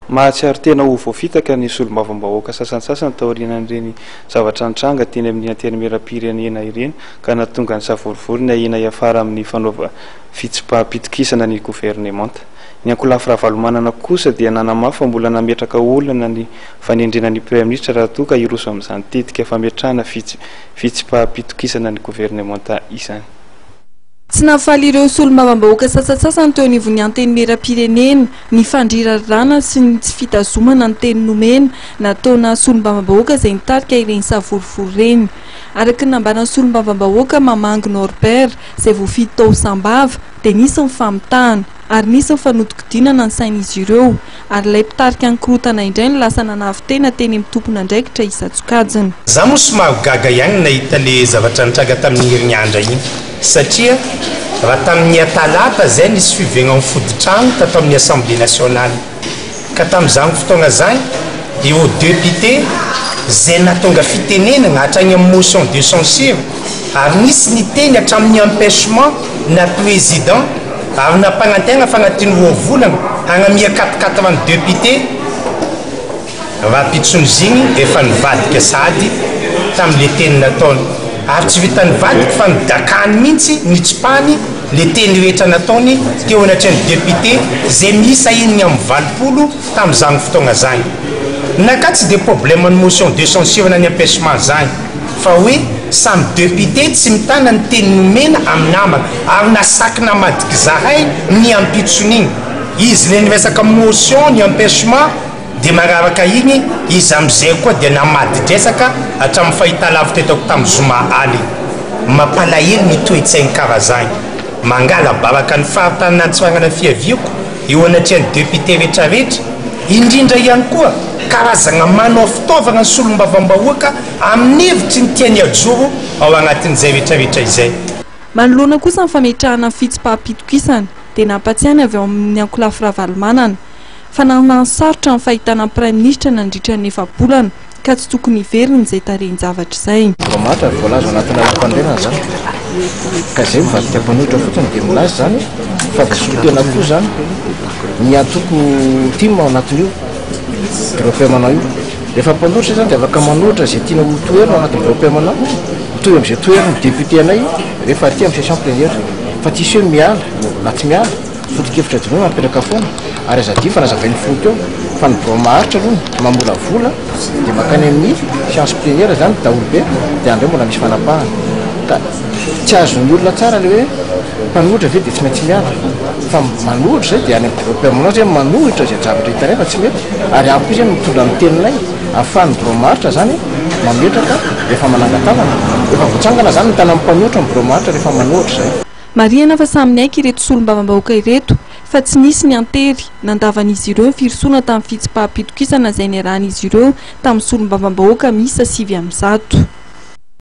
mahatsiaro tena ho voafitaka ny solombavambahoaka sasansasany taorianan'ireny zavatra nitranga teny amin'ny antenimera-pirenena ireny ka natonga ny savorivory ny ahina iafara amin'ny fanaova fitsipaham-pitokisana ny gouvernemanta. Ny ankolafirahavalomanana kosa dia nanamafy fa mbola nametraka olana ny fanendrena ny premier ministre raha toa ka iroso amin'izany tetika fametrahana fitsipaham-pitokisana ny gouvernemanta izany. Tsy nafaly ireo solombavambahoaka sasatsasany teo anivon'ny antenimera-pirenena ny fandrirarana sy ny tsy fitazomana ny teny nomena nataona solombavambahoaka izay nitarika ireny savorivory ireny. Araka ny nambarana solombavambahoaka Mamangy Norbert izay voafidy tao Sambava dia nisy ny famitahana ary nisy ny fanodikodinana ny sain'izy ireo ary ilay mpitarika ny korotana indray ny lasa nanavy-tena teny amin'ny tompona andraikitra Isatsokajiny. Za mo somary gaga ihany nahita le zavatra nitranga tamin'ny herinandro iny satria raha tamin'ny talata zay nisy fivegna amin'ny fodi-trano tato amin'ny Assemblée nationale ka tamin'izany fotoagna zany eo député zay natonga fitenenana hatrany amin'ny motion de censure ary nisy niteny hatramin'ny empêchement na président ary nampagnantegna fagnatiny voavolagna agnamia 480 député raha pitson'izigny efa nivadika sady tamin'le teny nataony ary tsy vita nivadika fa nidakany mihitsy nitsipahany le teny rehetra nataony teo anatrany député zay miisa enigny amin'ny 20 tamin'izany fotoagna zany. Naka tsy de problème ny motion de censure na ny empêchement zany fa hoe samy député tsy mitana ny teny nomena amin'ny namana ary nasakina madiky zahay ny ampitson'igny izy le niresaka motion ny empêchement de mararaka igny izy am'izay koa dia namadidresaka hatramin'ny fahitalavitra itako tamin'ny Zoma Ali mampalahelo ny toe-tsainy karazany mangala baraka ny faritany nantsarana fiaviako eo anatrany député rehetrarehetra indrindra ihany koa karazagna manao fitaovagna ny solombavambahoaka amin'ny hevitry ny tiany ajoro ao agnatin'izay rehetrarehetra izay. Manoloana kosa ny fametrahana fitsipaham-pitokisana dia nampatsiahany avy ao amin'ny ankolafirahavalomanana fa nansarotra ny fahitana prime ministre nandritra ny efa-bolana ka tsy tokony hiverina izay tarehin-javatra izay. Matra voalaza anatina fampanderana zany ka zay mivadika mpanohitra fotsiny dia milaza zany fa kisotena koa zany ny antoko tima ao anatin'io groupe manao io rehefa mpanohitra zany dia afaka manohitra zay tiana ho toerina anatin'ny groupe manao toy amin'izay toerina député anay rehefa aty amin'ny session plénière fa tsisy hoe miala na tsy miala foto-kevitra joroa mampipetraka foana ary azadi fa nazavain'ny folo teo fa ny bromaharitra aloha mamora vola dia makany amin'ny séance plénière zany daholo be dia andreo mbola misy fanapahana ka tsy azon'ny olona tsara le hoe mpanohitra ve dia tsy maintsy miala fa manohitra zay dia any amin'ny groupe manao zay manohitra zay zavatra hitarefa tsy mety ary ampy izy mitondra ny teninay ahafahan'ny bromaharitra zany mametraka rehefa manangatavana rehefa voatsangana zany ny tana mpanohitra ny bromaharitra rehefa manohitra zay. Mariana fa samy niaiky ireto solombavambahoaka ireto fa tsy nisy ny antery nandavan'izy ireo firisona tamin'ny fitsipaham-pitokisana izay niarahan'izy ireo tamin'ny solombavambahoaka miisa 9.